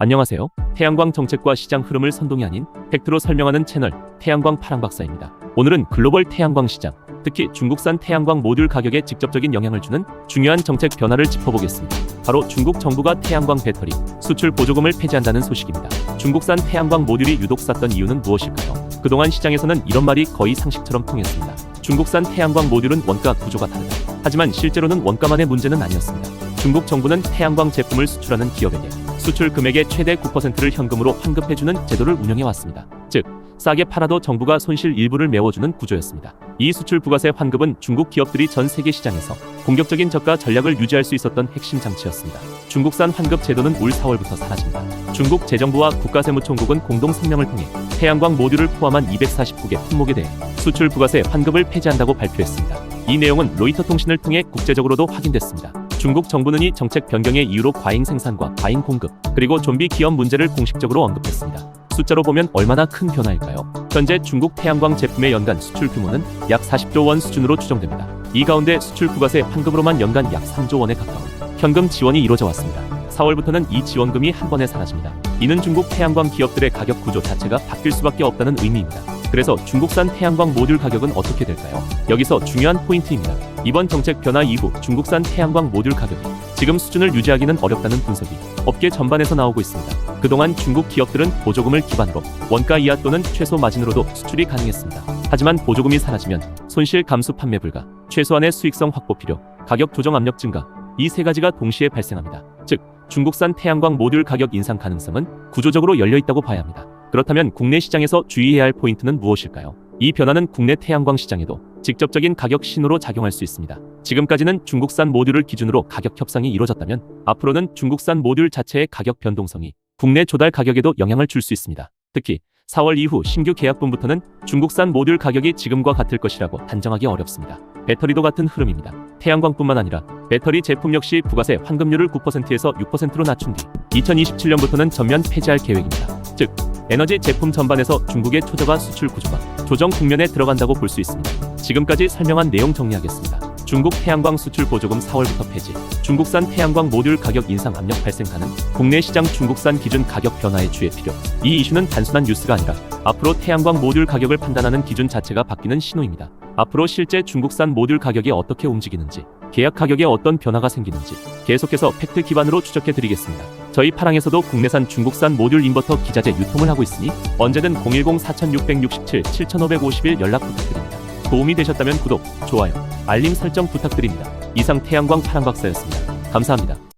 안녕하세요. 태양광 정책과 시장 흐름을 선동이 아닌 팩트로 설명하는 채널 태양광 파랑박사입니다. 오늘은 글로벌 태양광 시장, 특히 중국산 태양광 모듈 가격에 직접적인 영향을 주는 중요한 정책 변화를 짚어보겠습니다. 바로 중국 정부가 태양광 배터리 수출 보조금을 폐지한다는 소식입니다. 중국산 태양광 모듈이 유독 쌌던 이유는 무엇일까요? 그동안 시장에서는 이런 말이 거의 상식처럼 통했습니다. 중국산 태양광 모듈은 원가 구조가 다르다. 하지만 실제로는 원가만의 문제는 아니었습니다. 중국 정부는 태양광 제품을 수출하는 기업에게 수출 금액의 최대 9%를 현금으로 환급해주는 제도를 운영해왔습니다. 즉, 싸게 팔아도 정부가 손실 일부를 메워주는 구조였습니다. 이 수출 부가세 환급은 중국 기업들이 전 세계 시장에서 공격적인 저가 전략을 유지할 수 있었던 핵심 장치였습니다. 중국산 환급 제도는 올 4월부터 사라집니다. 중국 재정부와 국가세무총국은 공동 성명을 통해 태양광 모듈을 포함한 249개 품목에 대해 수출 부가세 환급을 폐지한다고 발표했습니다. 이 내용은 로이터 통신을 통해 국제적으로도 확인됐습니다. 중국 정부는 이 정책 변경의 이유로 과잉 생산과 과잉 공급, 그리고 좀비 기업 문제를 공식적으로 언급했습니다. 숫자로 보면 얼마나 큰 변화일까요? 현재 중국 태양광 제품의 연간 수출 규모는 약 40조 원 수준으로 추정됩니다. 이 가운데 수출 부가세 환급으로만 연간 약 3조 원에 가까운 현금 지원이 이루어져 왔습니다. 4월부터는 이 지원금이 한 번에 사라집니다. 이는 중국 태양광 기업들의 가격 구조 자체가 바뀔 수밖에 없다는 의미입니다. 그래서 중국산 태양광 모듈 가격은 어떻게 될까요? 여기서 중요한 포인트입니다. 이번 정책 변화 이후 중국산 태양광 모듈 가격이 지금 수준을 유지하기는 어렵다는 분석이 업계 전반에서 나오고 있습니다. 그동안 중국 기업들은 보조금을 기반으로 원가 이하 또는 최소 마진으로도 수출이 가능했습니다. 하지만 보조금이 사라지면 손실 감수 판매 불가, 최소한의 수익성 확보 필요, 가격 조정 압력 증가, 이 세 가지가 동시에 발생합니다. 즉, 중국산 태양광 모듈 가격 인상 가능성은 구조적으로 열려있다고 봐야 합니다. 그렇다면 국내 시장에서 주의해야 할 포인트는 무엇일까요? 이 변화는 국내 태양광 시장에도 직접적인 가격 신호로 작용할 수 있습니다. 지금까지는 중국산 모듈을 기준으로 가격 협상이 이루어졌다면 앞으로는 중국산 모듈 자체의 가격 변동성이 국내 조달 가격에도 영향을 줄 수 있습니다. 특히 4월 이후 신규 계약분부터는 중국산 모듈 가격이 지금과 같을 것이라고 단정하기 어렵습니다. 배터리도 같은 흐름입니다. 태양광뿐만 아니라 배터리 제품 역시 부가세 환급률을 9%에서 6%로 낮춘 뒤 2027년부터는 전면 폐지할 계획입니다. 즉, 에너지 제품 전반에서 중국의 초저가 수출 구조가 조정 국면에 들어간다고 볼 수 있습니다. 지금까지 설명한 내용 정리하겠습니다. 중국 태양광 수출 보조금 4월부터 폐지, 중국산 태양광 모듈 가격 인상 압력 발생 가능, 국내 시장 중국산 기준 가격 변화의 주의 필요. 이 이슈는 단순한 뉴스가 아니라 앞으로 태양광 모듈 가격을 판단하는 기준 자체가 바뀌는 신호입니다. 앞으로 실제 중국산 모듈 가격이 어떻게 움직이는지, 계약 가격에 어떤 변화가 생기는지 계속해서 팩트 기반으로 추적해드리겠습니다. 저희 파랑에서도 국내산 중국산 모듈 인버터 기자재 유통을 하고 있으니 언제든 010-4667-7551 연락 부탁드립니다. 도움이 되셨다면 구독, 좋아요, 알림 설정 부탁드립니다. 이상 태양광 파랑박사였습니다. 감사합니다.